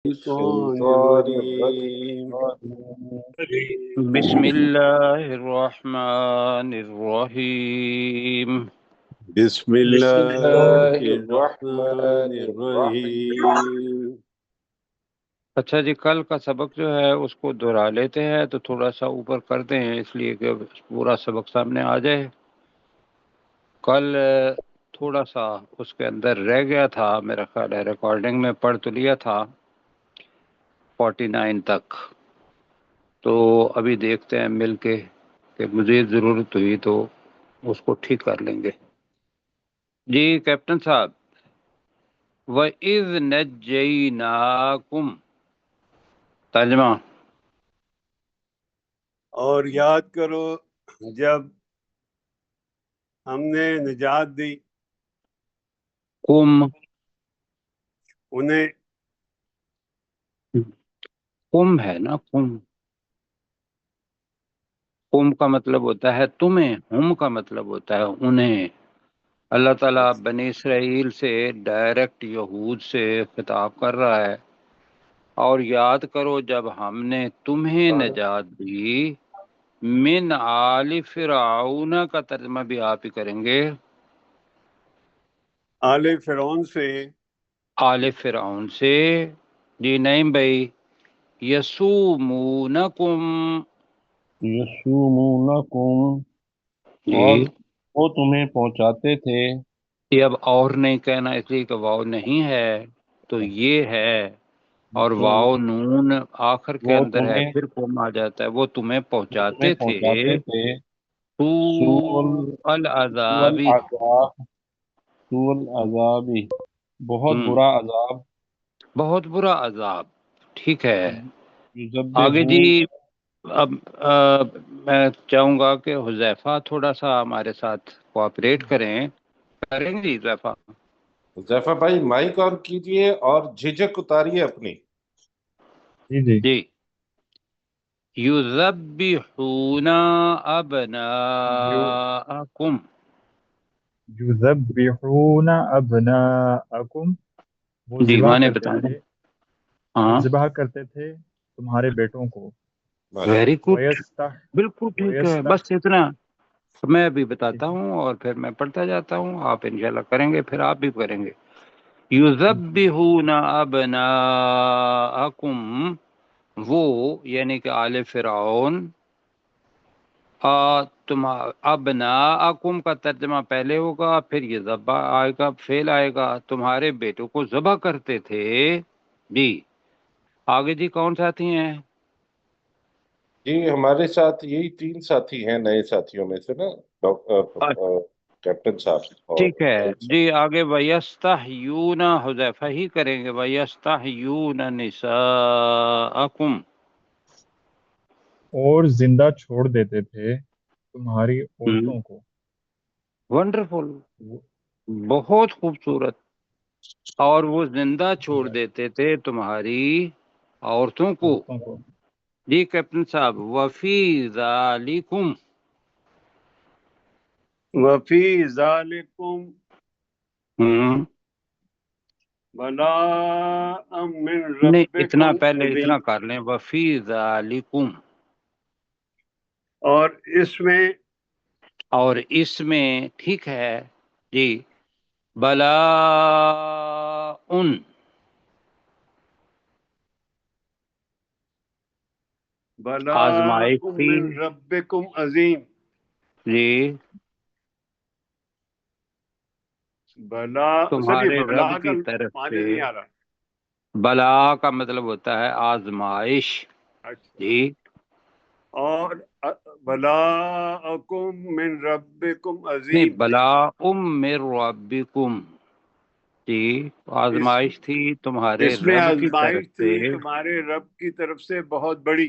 الشيطان الشيطان الرجيم الرجيم. بسم الله الرحمن الرحيم. بسم بسم الله الله الرحمن الرحمن الرحيم. الرحيم. اچھا جی، کل کا سبق جو ہے اس کو دہرا لیتے ہیں تو تھوڑا سا اوپر کرتے ہیں، اس لیے کہ پورا سبق سامنے آ جائے۔ کل تھوڑا سا اس کے اندر رہ گیا تھا، میرا خیال ہے ریکارڈنگ میں پڑھ تو لیا تھا 49 تک، تو ابھی دیکھتے ہیں مل کے کہ مزید ضرورت ہوئی تو اس کو ٹھیک کر لیں گے۔ جی کیپٹن صاحب، وَإِذْ نَجَّيْنَاكُمْ، ترجمہ۔ اور یاد کرو جب ہم نے نجات دی کم انہیں، کم ہے نا، کم کا مطلب ہوتا ہے تمہیں، ہم کا مطلب ہوتا ہے انہیں۔ اللہ تعالیٰ بنی اسرائیل سے ڈائریکٹ یہود سے خطاب کر رہا ہے، اور یاد کرو جب ہم نے تمہیں نجات دی من آل فرعون، کا ترجمہ بھی آپ ہی کریں گے، آل فرعون سے، آل فرعون سے۔ جی نعیم بھائی، یسومونکم، یسومونکم، اور جی وہ تمہیں پہنچاتے تھے۔ یہ اب اور نہیں کہنا اس لیے کہ واو نہیں ہے تو یہ ہے، اور واو نون آخر کے وہ اندر ہے تمہیں پھر قوم آ جاتا ہے۔ وہ تمہیں تمہیں پہنچاتے تھے پہنچاتے تھے سوء العذابی، العذاب، سوء العذابی، بہت برا عذاب، بہت برا عذاب، ٹھیک ہے۔ آگے یذبحون، جی، اب میں چاہوں گا کہ حذیفہ تھوڑا سا ہمارے ساتھ کوآپریٹ کریں گے جی حذیفہ؟ حذیفہ بھائی مائک آن کیجئے اور جھجک اتاریے اپنی۔ جی، یذبحون ابناءکم، یذبحون ابناءکم، وہ جی ذبح معنی کرتے بتائیں۔ تھے، وہ ہاں، ذبح کرتے تھے تمہارے بیٹوں کو، ویری گڈ، ویستح بالکل ٹھیک ہے، ویستح بس اتنا میں ابھی بتاتا ہوں اور پھر میں پڑھتا جاتا ہوں، آپ انشاءاللہ کریں گے، پھر آپ بھی کریں گے۔ یذبحون ابناءکم، وہ یعنی کہ آل فرعون، ابناءکم کا ترجمہ پہلے ہوگا، پھر یہ ذبح آئے گا، فعل آئے گا، تمہارے بیٹوں کو ذبح کرتے تھے۔ جی آگے جی، کون ساتھی ہیں؟ جی ہمارے ساتھ یہی 3 ساتھی ہیں نئے ساتھیوں میں سے نا، کیپٹن صاحب اور ٹھیک ہے طارق صاحب۔ جی، آگے وَيَسْتَحْيُونَ، حذیفہ ہی کریں گے، وَيَسْتَحْيُونَ نِسَاءَكُمْ، اور زندہ چھوڑ دیتے تھے تمہاری عورتوں کو، ونڈرفل، وہ بہت خوبصورت، اور وہ زندہ چھوڑ دیتے تھے تمہاری عورتوں کو۔ عورتوں کو، جی کیپٹن صاحب، وفی ذالکم، وفی ذالکم ہم، بلاء من نہیں اتنا ربکم پہلے اتنا عظیم، کر لیں، وفی ذالکم، اور اس میں اور اس میں، ٹھیک ہے جی، بلاء، آزمائش بلاء تھی، من ربکم عظیم، جی بلا چلیے تمہارے بلا رب کا کی طرف معنی سے۔ نہیں آ رہا۔ بلا کا مطلب ہوتا ہے آزمائش، اچھا، جی اور بلاءکم من ربکم نہیں، عظیم، بلا من ربکم، جی اس آزمائش تھی تمہارے اس میں رب کی طرف آزمائش سے، تھی تمہارے رب کی طرف سے بہت بڑی۔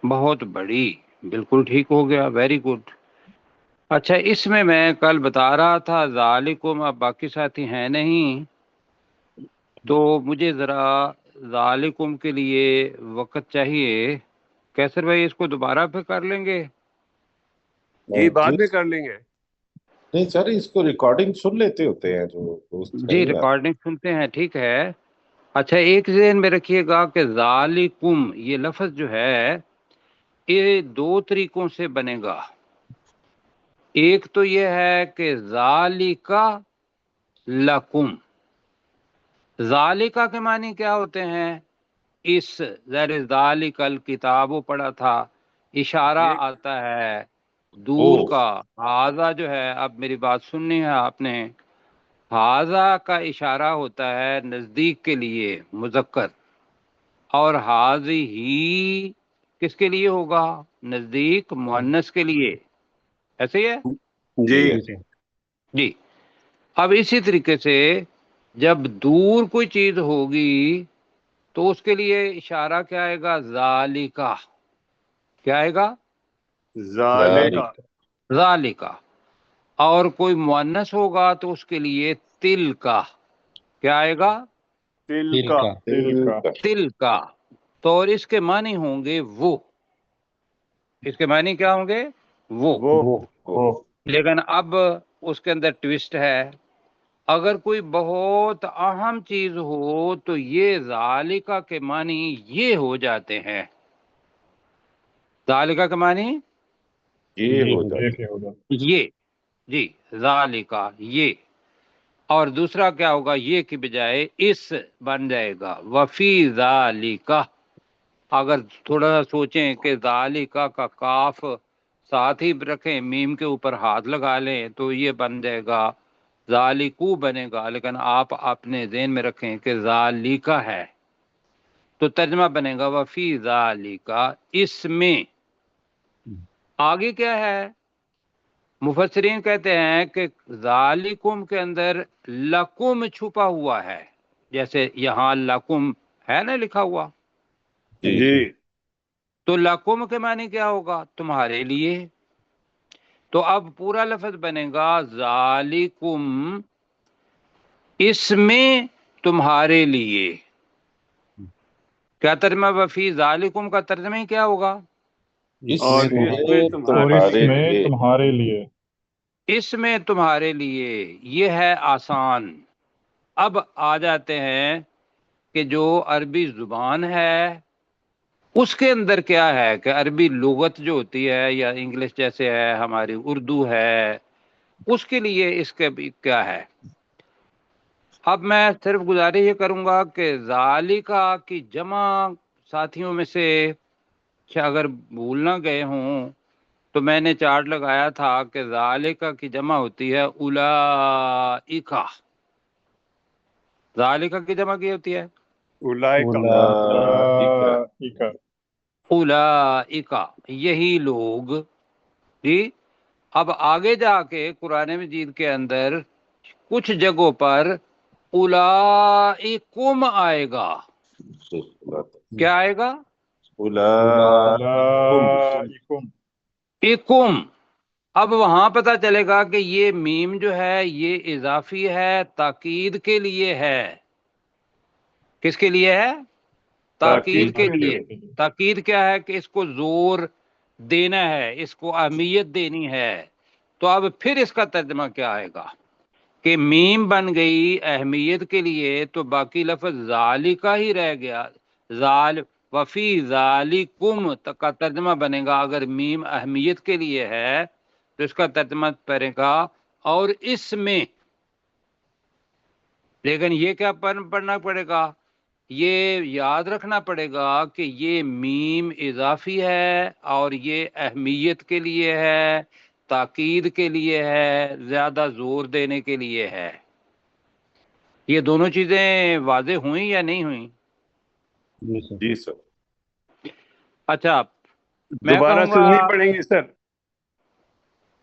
بہت بڑی، بالکل ٹھیک ہو گیا، ویری گڈ۔ اچھا، اس میں کل بتا رہا تھا ذالکم، اب باقی ساتھی ہیں نہیں تو مجھے ذرا ذالکم کے لیے وقت چاہیے۔ کیسر بھائی اس کو دوبارہ پہ کر لیں گے؟ جی بعد جی میں کر لیں گے۔ نہیں سر، اس کو ریکارڈنگ سن لیتے ہوتے ہیں جو دوست جی نہیں آتے۔ ریکارڈنگ سنتے ہیں، ٹھیک ہے اچھا ایک ذہن میں رکھیے گا کہ ذالکم یہ لفظ جو ہے یہ دو طریقوں سے بنے گا. ایک تو یہ ہے کہ ذالکا لکم. ذالکا کے معنی کیا ہوتے ہیں؟ اس زیر ذالک الکتابو پڑھا تھا، اشارہ ایک آتا ہے دور کا. ہاذا جو ہے، اب میری بات سننی ہے آپ نے، ہاذا کا اشارہ ہوتا ہے نزدیک کے لیے مذکر، اور ہی کس کے لیے ہوگا؟ نزدیک مؤنث کے لیے. ایسے ہی ہے جی جی. اب اسی طریقے سے جب دور کوئی چیز ہوگی تو اس کے لیے اشارہ کیا آئے گا؟ ذالکا. کیا آئے گا؟ ذالکا. ذالکا. اور کوئی مؤنث ہوگا تو اس کے لیے تل کا. کیا آئے گا؟ تلکا. تل کا. تو اور اس کے معنی ہوں گے وہ. اس کے معنی کیا ہوں گے؟ وہ. لیکن اب اس کے اندر ٹوسٹ ہے. اگر کوئی بہت اہم چیز ہو تو یہ ذالکا کے معنی یہ ہو جاتے ہیں. ذالکا کے معنی یہ، جی ذالکا یہ. اور دوسرا کیا ہوگا؟ یہ کی بجائے اس بن جائے گا وفی ذالکا. اگر تھوڑا سا سوچیں کہ ذالکا کا کاف ساتھ ہی رکھیں، میم کے اوپر ہاتھ لگا لیں تو یہ بن جائے گا ذالکو بنے گا. لیکن آپ اپنے ذہن میں رکھیں کہ ذالکا ہے تو ترجمہ بنے گا وفی ذالکا، اس میں. آگے کیا ہے؟ مفسرین کہتے ہیں کہ ذالکم کے اندر لکم چھپا ہوا ہے. جیسے یہاں لکم ہے نا لکھا ہوا، جی تو لکم کے معنی کیا ہوگا؟ تمہارے لیے. تو اب پورا لفظ بنے گا ذالکم، اس میں تمہارے لیے. کیا ترجمہ؟ وفی ذالکم کا ترجمہ ہی کیا ہوگا؟ اور اس میں اور اس تمہارے میں تمہارے لیے. اس میں تمہارے لیے. یہ ہے آسان. اب آ جاتے ہیں کہ جو عربی زبان ہے اس کے اندر کیا ہے کہ عربی لغت جو ہوتی ہے یا انگلش جیسے ہے ہماری اردو ہے، اس کے لیے اس کے بھی کیا ہے. اب میں صرف گزارش یہ کروں گا کہ ذالکا کی جمع ساتھیوں میں سے اگر بھول نہ گئے ہوں تو میں نے چارٹ لگایا تھا کہ ذالکا کی جمع ہوتی ہے اولائکا. ذالکا کی جمع کی ہوتی ہے اولئک. اولائکا، یہی لوگ. جی اب آگے جا کے قرآن مجید کے اندر کچھ جگہوں پر اولائکم آئے گا. کیا آئے گا؟ اکم. اب وہاں پتہ چلے گا کہ یہ میم جو ہے یہ اضافی ہے، تاکید کے لیے ہے. کس کے لیے ہے؟ تاکید کے لیے. تاکید کیا ہے؟ کہ اس کو زور دینا ہے، اس کو اہمیت دینی ہے. تو اب پھر اس کا ترجمہ کیا آئے گا کہ میم بن گئی اہمیت کے لیے تو باقی لفظ ذالکا ہی رہ گیا. وفی ذالکم کا ترجمہ بنے گا اگر میم اہمیت کے لیے ہے تو اس کا ترجمہ پڑے گا اور اس میں. لیکن یہ کیا پڑھنا پڑے گا؟ یہ یاد رکھنا پڑے گا کہ یہ میم اضافی ہے اور یہ اہمیت کے لیے ہے، تاکید کے لیے ہے، زیادہ زور دینے کے لیے ہے. یہ دونوں چیزیں واضح ہوئیں یا نہیں ہوئیں؟ جی سر. اچھا میں دوبارہ کہوں سننی گا پڑیں گی سر.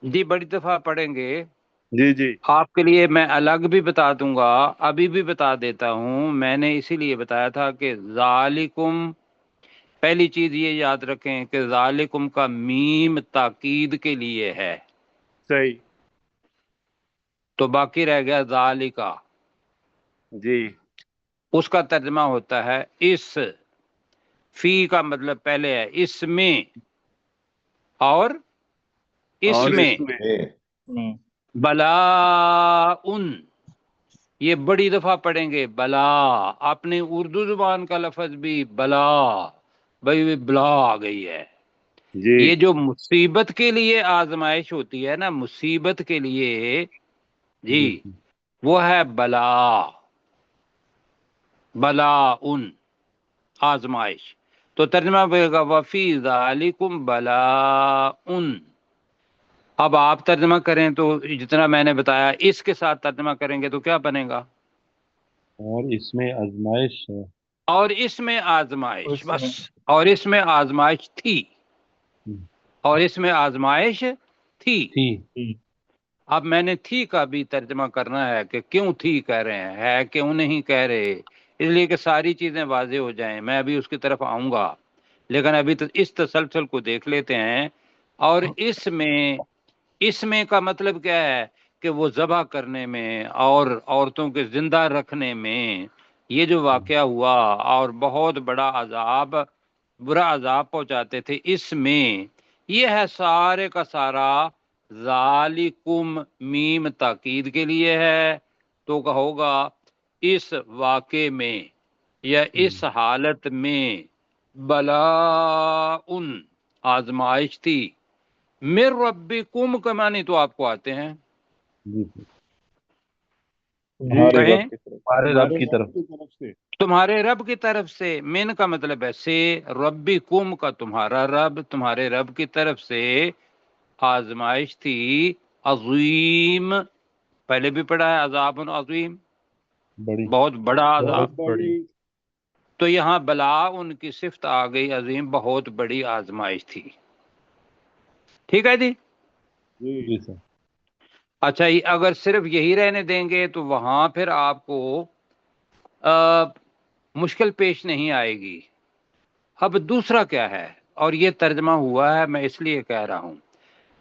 جی بڑی دفعہ پڑھیں گے. جی جی آپ کے لیے میں الگ بھی بتا دوں گا، ابھی بھی بتا دیتا ہوں. میں نے اسی لیے بتایا تھا کہ ذالکم، پہلی چیز یہ یاد رکھیں کہ ذالکم کا میم تاکید کے لیے ہے. صحیح. تو باقی رہ گیا ذالکا. جی اس کا ترجمہ ہوتا ہے اس. فی کا مطلب پہلے ہے اس میں، اور اس اور میں اس میں بلاء، یہ بڑی دفعہ پڑھیں گے بلا. اپنی اردو زبان کا لفظ بھی بلا، بھائی بلا آ گئی ہے. جی یہ جو مصیبت کے لیے آزمائش ہوتی ہے نا، مصیبت کے لیے جی، وہ ہے بلا. بلا ان آزمائش. تو ترجمہ ہوئے گا وفی ذالکم بلا ان. اب آپ ترجمہ کریں تو جتنا میں نے بتایا اس کے ساتھ ترجمہ کریں گے تو کیا بنے گا؟ اور اس میں آزمائش ہے. اور اس میں آزمائش، اس بس. میں اور اس میں آزمائش تھی. اور اس میں آزمائش تھی. تھی. اب میں نے تھی کا بھی ترجمہ کرنا ہے کہ کیوں تھی کہہ رہے ہیں، ہے کیوں نہیں کہہ رہے، اس لیے کہ ساری چیزیں واضح ہو جائیں. میں ابھی اس کی طرف آؤں گا، لیکن ابھی تو اس تسلسل کو دیکھ لیتے ہیں. اور اس میں کا مطلب کیا ہے کہ وہ ذبح کرنے میں اور عورتوں کے زندہ رکھنے میں یہ جو واقعہ ہوا اور بہت بڑا عذاب، برا عذاب پہنچاتے تھے، اس میں یہ ہے سارے کا سارا ذالکم میم تاکید کے لیے ہے. تو کہو گا اس واقعے میں یا اس حالت میں بلا ان آزمائش تھی. مر ربکم کے معنی تو آپ کو آتے ہیں، جی تمہارے کہیں رب کی طرف. ہمارے رب کی طرف. سے. تمہارے رب کی طرف سے. من کا مطلب ہے سے، ربکم کا تمہارا رب، تمہارے رب کی طرف سے آزمائش تھی عظیم. پہلے بھی پڑھا ہے عذاب عظیم، بڑی. بہت بڑا عذاب. بہت بڑی. تو یہاں بلا ان کی صفت آ گئی عظیم، بہت بڑی آزمائش تھی. ٹھیک ہے جی. جی سر. اچھا اگر صرف یہی رہنے دیں گے تو وہاں پھر آپ کو مشکل پیش نہیں آئے گی. اب دوسرا کیا ہے، اور یہ ترجمہ ہوا ہے، میں اس لیے کہہ رہا ہوں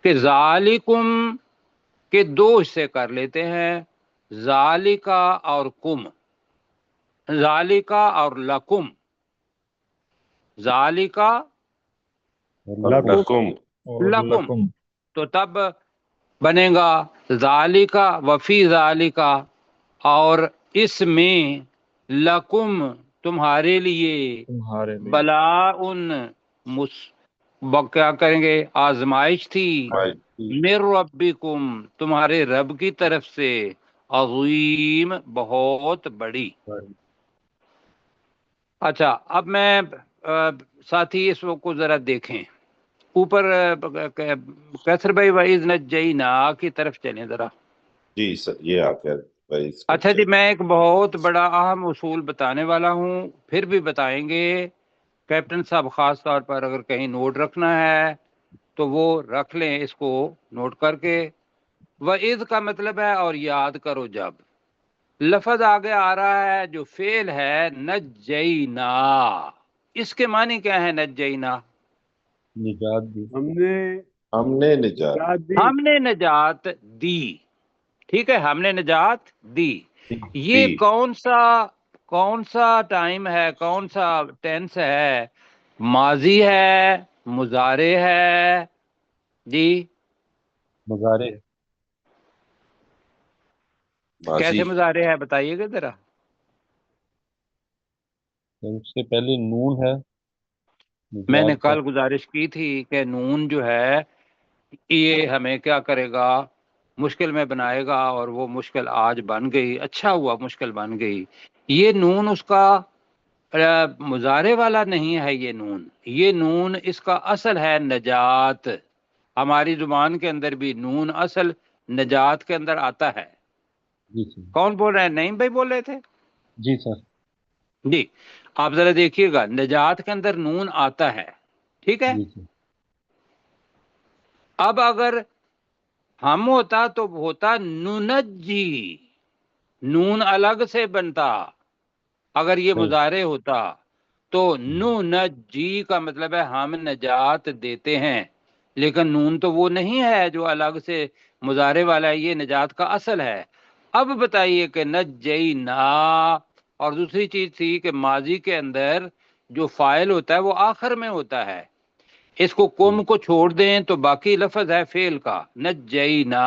کہ ذالکم کے دو حصے کر لیتے ہیں، ذالکا اور کم، ذالکا اور لکم. ذالکا لکم. اور لکم، لکم. تو تب بنے گا ذالکا وفی ذالکا، اور اس میں لکم تمہارے لیے، تمہارے لیے. بلا ان کیا کریں گے آزمائش تھی، مر ربکم تمہارے رب کی طرف سے، عظیم بہت بڑی. اچھا اب میں ساتھی اس کو ذرا دیکھیں اوپر کیسر بھائی وعید نجینا کی طرف چلیں ذرا. جی سر یہ آ کر اچھا جی، میں ایک بہت بڑا اہم اصول بتانے والا ہوں، پھر بھی بتائیں گے. کیپٹن صاحب خاص طور پر اگر کہیں نوٹ رکھنا ہے تو وہ رکھ لیں، اس کو نوٹ کر کے. وعید کا مطلب ہے اور یاد کرو جب. لفظ آگے آ رہا ہے جو فعل ہے نجینا، اس کے معنی کیا ہے نجینا؟ نجات دی. ہم نے نجات ہم نے نجات دی. ٹھیک ہے، ہم نے نجات دی. یہ دی. کون سا ٹائم ہے، کون سا ٹینس ہے؟ ماضی ہے، مضارع ہے جی. مضارع. ماضی. کیسے مضارع ہے بتائیے گا ذرا. اس سے پہلے نون ہے. میں نے نجات کا. کل گزارش کی تھی کہ نون جو ہے یہ ہمیں کیا کرے گا، مشکل میں بنائے گا، اور وہ مشکل آج بن گئی. اچھا ہوا مشکل بن گئی. یہ نون اس کا مضارع والا نہیں ہے، یہ نون اس کا اصل ہے نجات. ہماری زبان کے اندر بھی نون اصل نجات کے اندر آتا ہے. جی سر. کون بول رہے ہیں؟ نعیم بھائی بول رہے تھے جی سر. جی. آپ ذرا دیکھیے گا نجات کے اندر نون آتا ہے. ٹھیک ہے. جی سر. اب اگر ہم ہوتا تو ہوتا ننجی، نون الگ سے بنتا. اگر یہ مضارع ہوتا تو ننجی کا مطلب ہے ہم نجات دیتے ہیں، لیکن نون تو وہ نہیں ہے جو الگ سے مضارع والا ہے، یہ نجات کا اصل ہے. اب بتائیے کہ نجینا، اور دوسری چیز تھی کہ ماضی کے اندر جو فاعل ہوتا ہے وہ آخر میں ہوتا ہے. اس کو کم کو چھوڑ دیں تو باقی لفظ ہے فعل کا نجینا.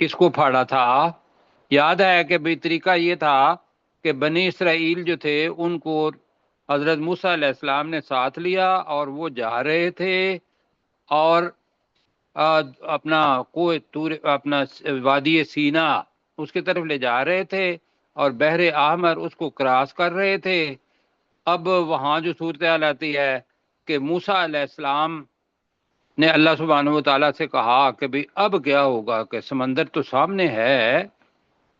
کس کو پھاڑا تھا؟ یاد ہے کہ بھئی طریقہ یہ تھا کہ بنی اسرائیل جو تھے ان کو حضرت موسیٰ علیہ السلام نے ساتھ لیا اور وہ جا رہے تھے اور اپنا کوہ طور اپنا وادی سینا اس کی طرف لے جا رہے تھے اور بحر احمر اس کو کراس کر رہے تھے۔ اب وہاں جو صورتحال آتی ہے کہ موسیٰ علیہ السلام نے اللہ سبحانہ و تعالیٰ سے کہا کہ بھئی اب کیا ہوگا، کہ سمندر تو سامنے ہے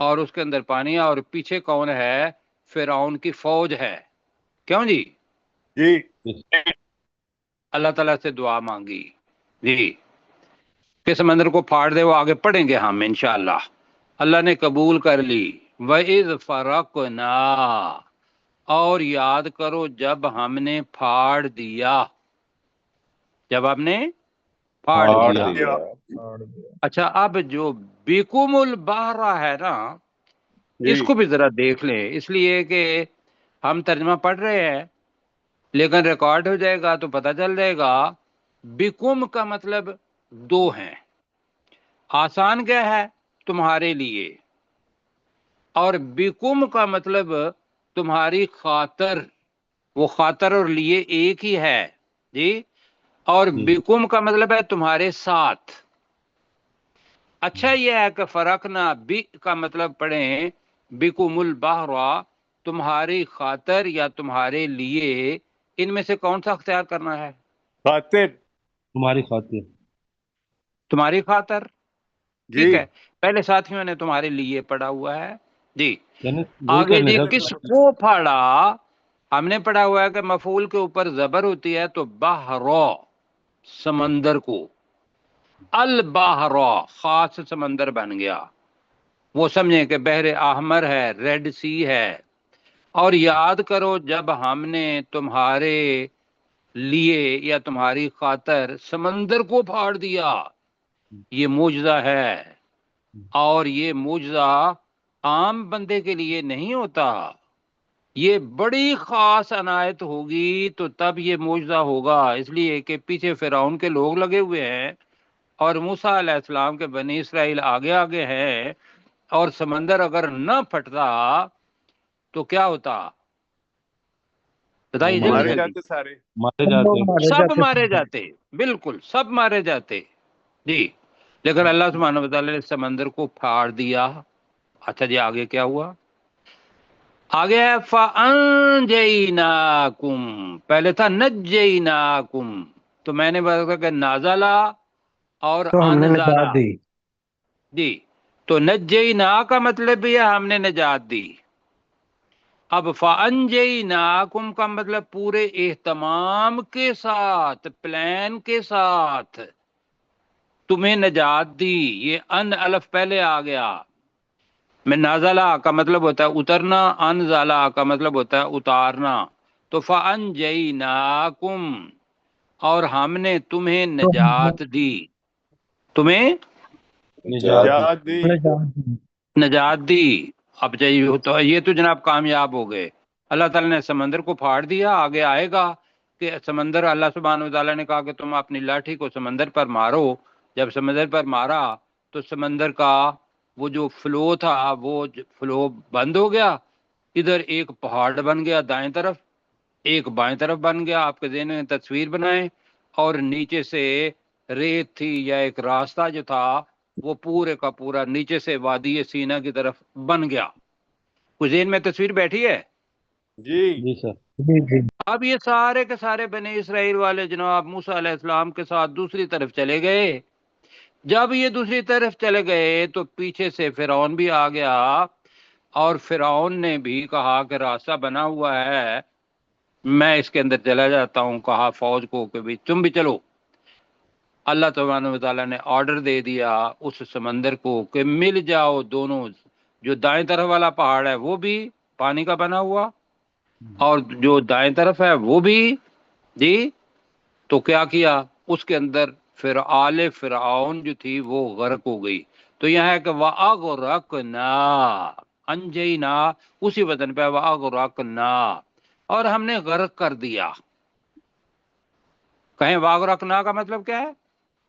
اور اس کے اندر پانی ہے اور پیچھے کون ہے؟ فرعون کی فوج ہے، کیوں جی؟ جی اللہ تعالیٰ سے دعا مانگی جی کہ سمندر کو پھاڑ دے، وہ آگے پڑھیں گے ہم انشاءاللہ۔ اللہ نے قبول کر لی۔ وَإِذْ فَرَقْنَا، اور یاد کرو جب ہم نے پھاڑ دیا، جب ہم نے پھاڑ پھاڑ دیا۔ دیا۔ چھاڑ دیا۔ اچھا، اب جو بیکم البحر ہے نا، جی اس کو بھی ذرا دیکھ لیں، اس لیے کہ ہم ترجمہ پڑھ رہے ہیں لیکن ریکارڈ ہو جائے گا تو پتہ چل جائے گا۔ بیکم کا مطلب دو ہیں، آسان کیا ہے؟ تمہارے لیے، اور بیکم کا مطلب تمہاری خاطر، وہ خاطر اور لیے ایک ہی ہے جی، اور بیکم کا مطلب ہے تمہارے ساتھ۔ اچھا یہ ہے کہ فرقنا بی کا مطلب پڑھیں بیکم البحر، تمہاری خاطر یا تمہارے لیے، ان میں سے کون سا اختیار کرنا ہے؟ خاطر تمہاری خاطر۔ تمہاری خاطر، جی ٹھیک ہے۔ پہلے ساتھیوں نے تمہارے لیے پڑھا ہوا ہے جی۔ یعنی وہی آگے کرنے جی سر۔ کس کو پھاڑا؟ ہم نے پڑھا ہوا ہے کہ مفعول کے اوپر زبر ہوتی ہے تو بحر، سمندر کو، البحر خاص سمندر بن گیا، وہ سمجھیں کہ بحر احمر ہے، ریڈ سی ہے۔ اور یاد کرو جب ہم نے تمہارے لیے یا تمہاری خاطر سمندر کو پھاڑ دیا، یہ معجزہ ہے، اور یہ معجزہ عام بندے کے لیے نہیں ہوتا، یہ بڑی خاص عنایت ہوگی تو تب یہ معجزہ ہوگا، اس لیے کہ پیچھے فرعون کے لوگ لگے ہوئے ہیں اور موسیٰ علیہ السلام کے بنی اسرائیل آگے آگے ہیں، اور سمندر اگر نہ پھٹتا تو کیا ہوتا؟ بتائیے جلدی مارے جلدی۔ جاتے سارے۔ مارے جاتے۔ سب مارے جاتے، بالکل سب مارے جاتے جی، لیکن اللہ سبحانہ وتعالی نے سمندر کو پھاڑ دیا۔ اچھا جی آگے کیا ہوا؟ آگے ہے فَأَنْجَيْنَاكُمْ، پہلے تھا نَجَّيْنَاكُمْ، تو میں نے بتا کہ نازلہ اور تو ہم نے انزلہ نجات دی۔ جی، تو نجینا کا مطلب بھی ہے ہم نے نجات دی۔ اب فَأَنْجَيْنَاكُمْ کا مطلب پورے اہتمام کے ساتھ، پلان کے ساتھ تمہیں نجات دی۔ یہ ان الف پہلے آ گیا۔ میں نازلہ کا مطلب ہوتا ہے اترنا، انزلہ کا مطلب ہوتا ہے اتارنا، تو فَأَنْجَيْنَاكُمْ، اور ہم نے تمہیں نجات دی، تمہیں نجات دی۔ نجات دی۔ اب تو یہ تو جناب کامیاب ہو گئے، اللہ تعالیٰ نے سمندر کو پھاڑ دیا۔ آگے آئے گا کہ سمندر، اللہ سبحانہ و تعالیٰ نے کہا کہ تم اپنی لاٹھی کو سمندر پر مارو، جب سمندر پر مارا تو سمندر کا وہ جو فلو تھا وہ فلو بند ہو گیا، ادھر ایک پہاڑ بن گیا دائیں طرف، ایک بائیں طرف بن گیا، آپ کے ذہن میں تصویر بنائیں، اور نیچے سے ریت تھی یا ایک راستہ جو تھا وہ پورے کا پورا نیچے سے وادی سینا کی طرف بن گیا۔ کچھ ذہن میں تصویر بیٹھی ہے؟ جی جی سر۔ جی جی اب یہ سارے کے سارے بنی اسرائیل والے جناب موسیٰ علیہ السلام کے ساتھ دوسری طرف چلے گئے۔ جب یہ دوسری طرف چلے گئے تو پیچھے سے فرعون بھی آ گیا، اور فرعون نے بھی کہا کہ راستہ بنا ہوا ہے، میں اس کے اندر چلا جاتا ہوں۔ کہا فوج کو کہ بھی تم بھی چلو۔ اللہ سبحانہ و تعالیٰ نے آرڈر دے دیا اس سمندر کو کہ مل جاؤ دونوں، جو دائیں طرف والا پہاڑ ہے وہ بھی پانی کا بنا ہوا، اور جو دائیں طرف ہے وہ بھی جی۔ تو کیا کیا اس کے اندر؟ پھر آل فرعون جو تھی وہ غرق ہو گئی۔ تو یہاں ہے کہ وَأَغْرَقْنَا، انجینا اسی وزن پہ وَأَغْرَقْنَا، اور ہم نے غرق کر دیا۔ کہیں وَأَغْرَقْنَا کا مطلب کیا ہے؟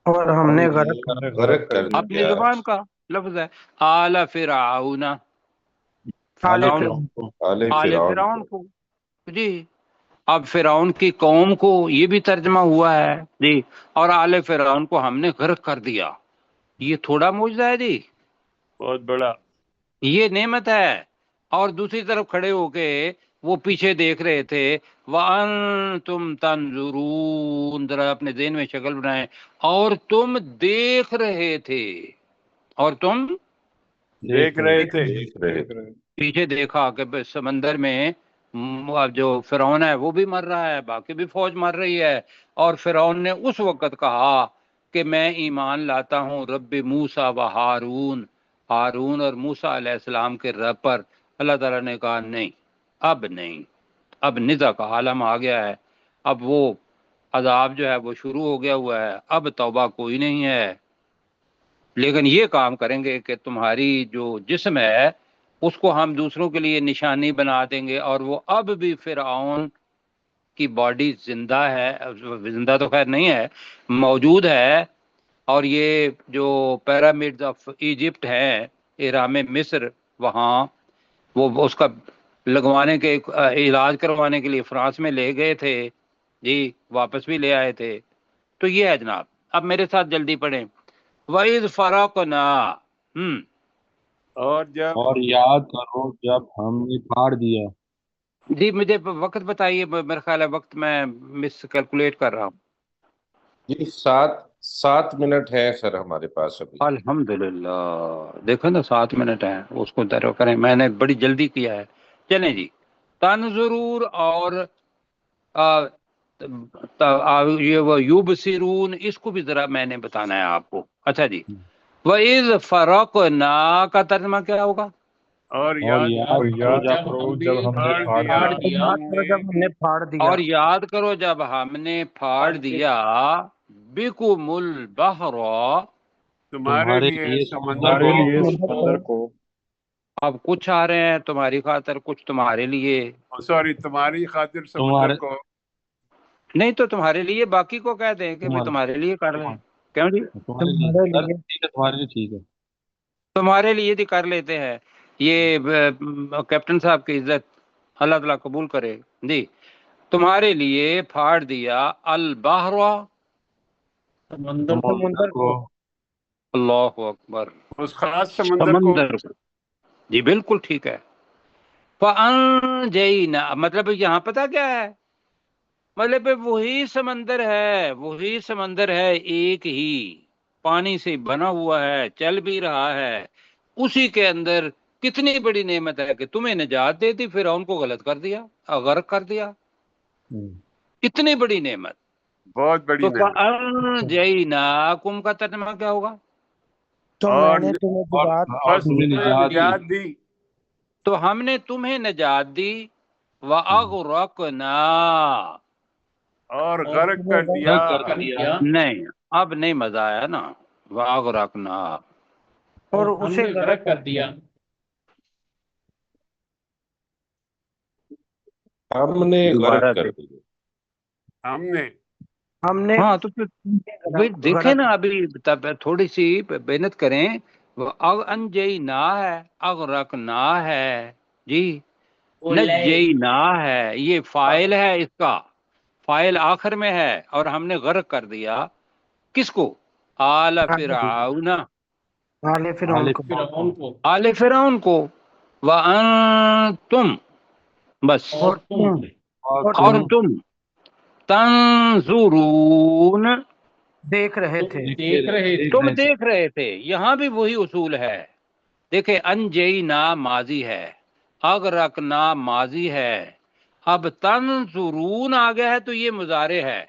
اور ہم نے غرق غرق کر اپنی دیا۔ زبان کا لفظ ہے آل فرعون، آل فرعون فرعون کو آل آل فرعون فرعون کو۔ کو جی، اب فرعون کی قوم کو یہ بھی ترجمہ ہوا ہے جی، اور آل فرعون کو ہم نے غرق کر دیا، یہ تھوڑا معجزہ ہے جی، بہت بڑا. یہ نعمت ہے۔ اور دوسری طرف کھڑے ہو کے وہ پیچھے دیکھ رہے تھے، وَأَنْتُمْ تَنْظُرُونَ، ذرا اپنے ذہن میں شکل بنائیں، اور تم دیکھ رہے تھے، اور تم دیکھ رہے تھے. دیکھ رہے تھے۔ پیچھے دیکھا کہ سمندر میں جو فرعون ہے وہ بھی مر رہا ہے، باقی بھی فوج مر رہی ہے، اور فرعون نے اس وقت کہا کہ میں ایمان لاتا ہوں رب موسیٰ و ہارون، ہارون اور موسیٰ علیہ السلام کے رب پر۔ اللہ تعالیٰ نے کہا نہیں، اب نہیں، اب نزا کا عالم آ گیا ہے، اب وہ عذاب جو ہے وہ شروع ہو گیا ہوا ہے، اب توبہ کوئی نہیں ہے، لیکن یہ کام کریں گے کہ تمہاری جو جسم ہے اس کو ہم دوسروں کے لیے نشانی بنا دیں گے، اور وہ اب بھی فرعون کی باڈی زندہ ہے، زندہ تو خیر نہیں ہے، موجود ہے، اور یہ جو پیرامڈز آف ایجپٹ ہیں اہرام مصر، وہاں وہ اس کا لگوانے کے علاج کروانے کے لیے فرانس میں لے گئے تھے جی، واپس بھی لے آئے تھے۔ تو یہ ہے جناب، اب میرے ساتھ جلدی پڑھیں، وَإِذْ فَرَقْنَا، اور جب اور یاد کرو جب ہم نے پھاڑ دیا، جی مجھے وقت بتائیے، میرا خیال ہے وقت میں مس کیلکولیٹ کر رہا ہوں۔ جی 7 منٹ ہے سر ہمارے پاس ابھی۔ الحمدللہ، دیکھو نا 7 منٹ ہیں، اس کو درو کریں، میں نے بڑی جلدی کیا ہے۔ چلیں جی، تنظرور اور یہ وہ یوبصرون، اس کو بھی ذرا میں نے بتانا ہے آپ کو۔ اچھا جی، وَإِذْ فَرَقْنَا کا ترجمہ کیا ہوگا؟ اور اور یاد یاد یاد کرو کرو جب ہم نے پھاڑ پھاڑ دیا دیا، ہم نے پھاڑ دیا، اور یاد کرو جب ہم نے پھاڑ دیا بِكُمُ الْبَحْرَ، تمہارے لیے سمندر ہمارے کو. لیے سمندر کو، اب کچھ آ رہے ہیں تمہاری خاطر، کچھ تمہارے لیے، سوری، تمہاری خاطر سمندر تمہارے کو. نہیں تو تمہارے لیے، باقی کو کہہ دیں کہ بھئی تمہارے لیے کر لیں، کیوں جی؟ تمہارے لیے سر، ٹھیک ہے، تمہارے لیے ٹھیک ہے۔ تمہارے لیے بھی کر لیتے ہیں، یہ کیپٹن صاحب کی عزت اللہ تعالیٰ قبول کرے جی۔ تمہارے لیے پھاڑ دیا البحر، سمندر کو اللہ اکبر، اس خاص سمندر کو. سمندر کو، جی بالکل ٹھیک ہے۔ فَأَنْجَيْنَا، مطلب یہاں پتہ کیا ہے، مطلب وہی سمندر ہے، وہی سمندر ہے، ایک ہی پانی سے بنا ہوا ہے، چل بھی رہا ہے، اسی کے اندر کتنی بڑی نعمت ہے کہ تمہیں نجات دے دی، پھر ان کو غلط کر دیا، غرق کر دیا، اتنی بڑی نعمت۔ بہت بڑی تو نعمت. فَأَنْجَيْنَاكُمْ کا ترجمہ کیا ہوگا؟ تو میں اور نے تمہیں اور بات اور بس تمہیں نجات دی، نجات دی. تو ہم نے تمہیں نجات دی، وَأَغْرَقْنَا، اور غرق کر دیا. کر دیا، نہیں اب نہیں مزہ آیا نا، وَأَغْرَقْنَا، اور اسے غرق کر دیا، ہم نے دوبارہ غرق کر دیکھ، دیا۔ ہم نے ہاں تو پھر بھئی دیکھیں نا، ابھی تب تھوڑی سی محنت کریں، انجینا ہے، اغرقنا ہے جی، نجینا ہے، یہ فاعل ہے، اس کا فاعل آخر میں ہے، اور ہم نے غرق کر دیا کس کو؟ آل فرعون، آل فرعون کو، آل فرعون کو، وانتم، بس، اور تم اور تم تنظرون، دیکھ رہے تھے، تم دیکھ رہے تھے، یہاں بھی وہی اصول ہے، دیکھیں انجینا ماضی ہے، اغرقنا ماضی ہے، اب تنظرون آ گیا ہے تو یہ مضارع ہے،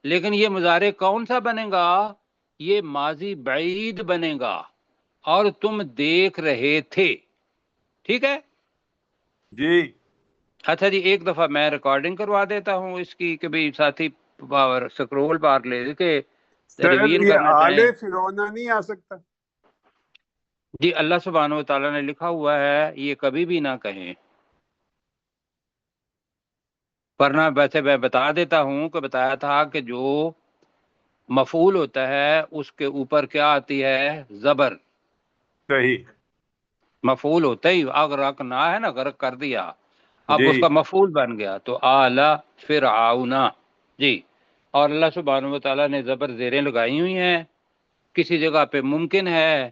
لیکن یہ مضارع کون سا بنے گا؟ یہ ماضی بعید بنے گا، اور تم دیکھ رہے تھے، ٹھیک ہے؟ جی. اچھا جی، ایک دفعہ میں ریکارڈنگ کروا دیتا ہوں اس کی، کہ بھئی ساتھی سکرول بار لے کے سر ریویل یہ کرنا آل چاہیں۔ فرعون نہیں آ سکتا. جی اللہ سبحانہ و تعالیٰ نے لکھا ہوا ہے، یہ کبھی بھی نہ کہیں، ورنہ ویسے میں بتا دیتا ہوں کہ بتایا تھا کہ جو مفعول ہوتا ہے اس کے اوپر کیا آتی ہے؟ زبر، صحیح مفعول ہوتا ہی اغرقنا ہے نا، غرق کر دیا، اب جی اس کا مفعول بن گیا تو آل فرعون جی۔ اور اللہ سبحانہ و تعالیٰ نے زبر زیریں لگائی ہوئی ہیں، کسی جگہ پہ ممکن ہے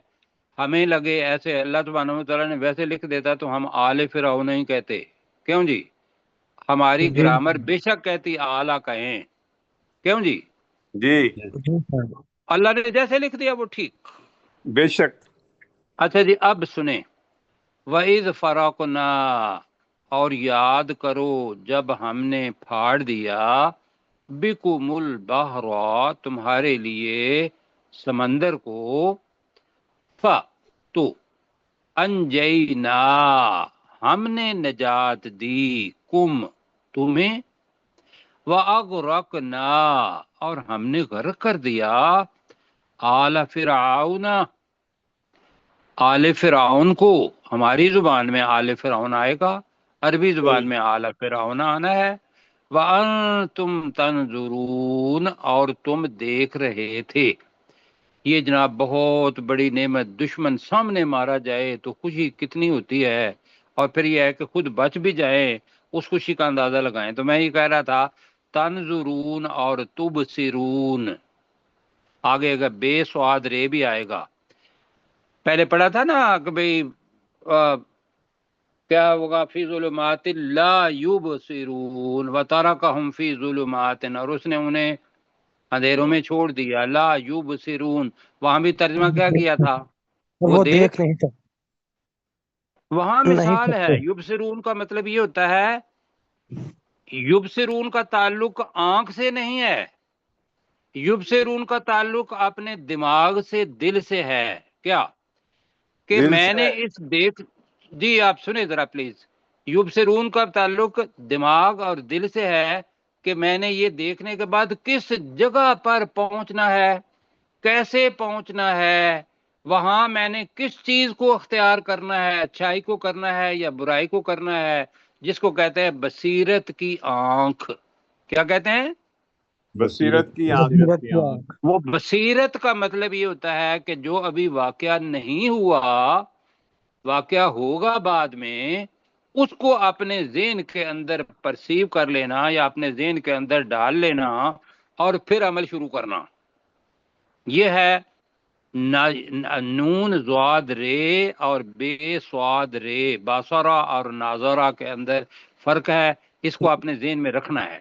ہمیں لگے ایسے، اللہ سبحانہ و تعالیٰ نے ویسے لکھ دیتا تو ہم آل فرعون ہی کہتے، کیوں جی؟ ہماری جی گرامر بے شک کہتی اعلیٰ کہیں، کیوں جی؟ جی جی سر اللہ نے جیسے لکھ دیا وہ ٹھیک۔ بے شک اچھا جی اب سنیں، وَإِذْ فَرَقْنَا، اور یاد کرو جب ہم نے پھاڑ دیا، بِكُمُ الْبَحْرَ، تمہارے لیے سمندر کو، تو انجینا، ہم نے نجات دی، کم تمہیں، وَأَغْرَقْنَا، اور ہم نے غرق کر دیا، آل فرعون، آل فرعون کو۔ ہماری زبان میں آل فرعون آئے گا، عربی زبان میں آل فرعون آنا ہے۔ وَأَنْتُمْ تَنْظُرُونَ، اور تم دیکھ رہے تھے۔ یہ جناب بہت بڑی نعمت، دشمن سامنے مارا جائے تو خوشی کتنی ہوتی ہے، اور پھر یہ ہے کہ خود بچ بھی جائیں، اس خوشی کا اندازہ لگائیں۔ تو میں یہ کہہ رہا تھا تنظرون اور تبصرون، آگے اگر بے سواد رے بھی آئے گا، پہلے پڑھا تھا نا کہ بھئی کیا ہوگا، فی ظلمات لا یبصرون وترکہم فی ظلمات، اور اس نے انہیں اندھیروں میں چھوڑ دیا، لا یبصرون، وہاں بھی ترجمہ کیا کیا تھا، وہ دیکھ نہیں سکتے، وہاں نہیں مثال ہے۔ سکتے۔ یبصرون کا مطلب یہ ہوتا ہے، یبصرون کا تعلق آنکھ سے نہیں ہے، یبصرون کا تعلق اپنے دماغ سے، دل سے ہے۔ کیا کہ دل میں سے نے اس دیکھ، جی آپ سنیں ذرا پلیز، یبصرون کا تعلق دماغ اور دل سے ہے کہ میں نے یہ دیکھنے کے بعد کس جگہ پر پہنچنا ہے، کیسے پہنچنا ہے، وہاں میں نے کس چیز کو اختیار کرنا ہے، اچھائی کو کرنا ہے یا برائی کو کرنا ہے، جس کو کہتے ہیں بصیرت کی آنکھ۔ کیا کہتے ہیں؟ بصیرت کی آنکھ۔ بصیرت کی آنکھ۔ وہ بصیرت کا مطلب یہ ہوتا ہے کہ جو ابھی واقعہ نہیں ہوا، واقعہ ہوگا بعد میں، اس کو اپنے ذہن کے اندر پرسیو کر لینا یا اپنے ذہن کے اندر ڈال لینا اور پھر عمل شروع کرنا۔ یہ ہے نون زواد رے اور بے سواد رے، باسرا اور ناظرہ کے اندر فرق ہے، اس کو اپنے ذہن میں رکھنا ہے۔